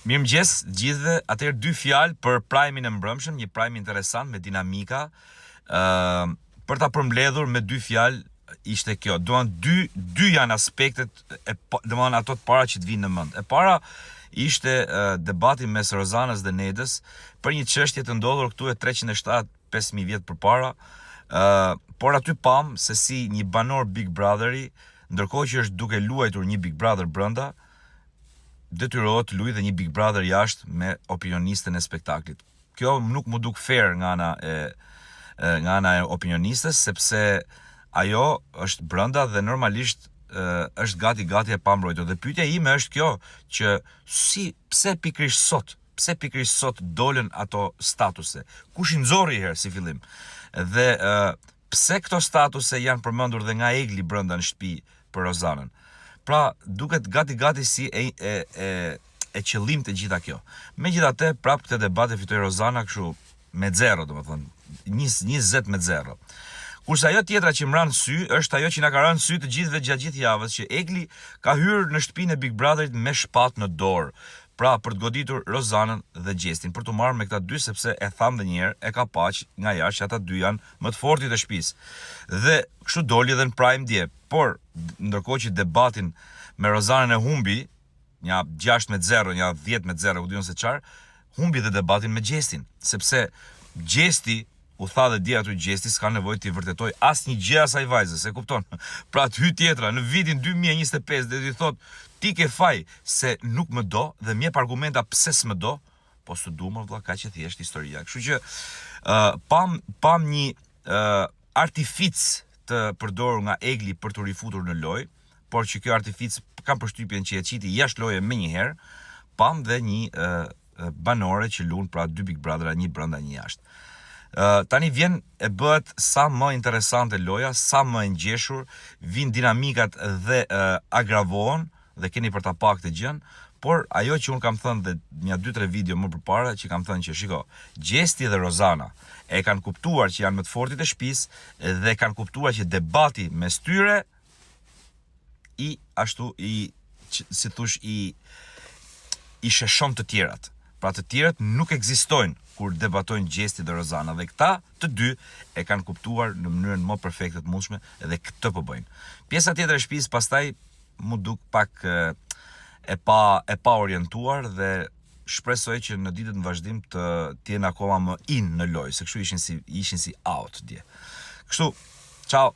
Mirëmëngjes gjithëve, atëherë dy fjalë për Prime-in e mbrëmshëm, një Prime interesant me dinamika. Për ta përmbledhur me dy fjalë ishte kjo. Duan dy janë aspektet domethënë ato të para që të vinë në mend. E para ishte debati mes Rozanës dhe Nedës për një çështje të ndodhur këtu e 307-5000 vjet përpara. Por aty pam se si një banor Big Brotheri, ndërkohë që është duke luajtur një Big Brother brenda, detyrohet të luajë dhe një Big Brother jashtë me opinionistën e spektaklit. Kjo nuk më duk fair nga ana e opinionistës, sepse ajo është brenda dhe normalisht është gati e pambrojtur. Dhe pyetja ime është kjo, që pse pikërisht sot dolën ato statuse? Kush i nxorri herë si fillim? Dhe pse këto statuse janë përmendur dhe nga Egli brenda në shtëpi për Rozanën? Pra, duket gati si e qëllim të gjitha kjo. Megjithatë, prap këtë debat e fitoi Rozana kështu me 0, domethënë 20-0. Kurse ajo tjetra që më ranë sy është ajo që na ka rënë sy të gjithëve gjatë gjithë javës, që Egli ka hyrë në shtëpinë e Big Brotherit me shpatë në dorë. Pra, për të goditur Rozanën dhe Gjestin, për të marrë me këta dy, sepse e tham dhe njerë, e ka paq nga jashtë që ata dy janë më të fortit e shtëpisë. Dhe kështu doli edhe në Prime dje. Por, ndërkohë që debatin me Rozanën e humbi, një 6-0, një 10-0, u diun se çfarë, humbi dhe debatin me Gjestin, sepse Gjesti u tha dhe dje aty Gjesti s'ka nevojë të i vërtetoj asnjë gjë asaj vajzës, e kupton? Pra të hy tjetra në vitin 2025 dhe t'i thot ti ke faj se nuk më do dhe mjep argumenta pse s'më do, po s'u du më vlla, kaq e thjesht historia. Kështu që pam një artific të përdorur nga Egli për të rifutur në lojë, por që kjo artific kam përshtypjen që e qiti jashtë loje menjëherë, pam dhe një banore që lun, pra dy Big Brothera, një brenda një jashtë. Tani bëhet sa më interesante loja, sa më e ngjeshur, vin dinamikat dhe agravohen dhe keni për ta pa këtë gjën, por ajo që un kam thënë dhe një 2-3 video më përpara që kam thënë që shiko, Gjesti dhe Rozana e kanë kuptuar që janë më të fortit e shtëpisë dhe kanë kuptuar që debati mes tyre i sheshon të tjerat. Pra të tjerët nuk ekzistojnë kur debatojnë Gjesti dhe Rozana, dhe këta të dy e kanë kuptuar në mënyrën më perfekte të mundshme dhe këtë po bëjnë. Pjesa tjetër e shtëpisë pastaj mu duk pak e pa orientuar dhe shpresoj që në ditët në vazhdim të jenë akoma më in në lojë, se kështu ishin si out dje. Kështu, ciao.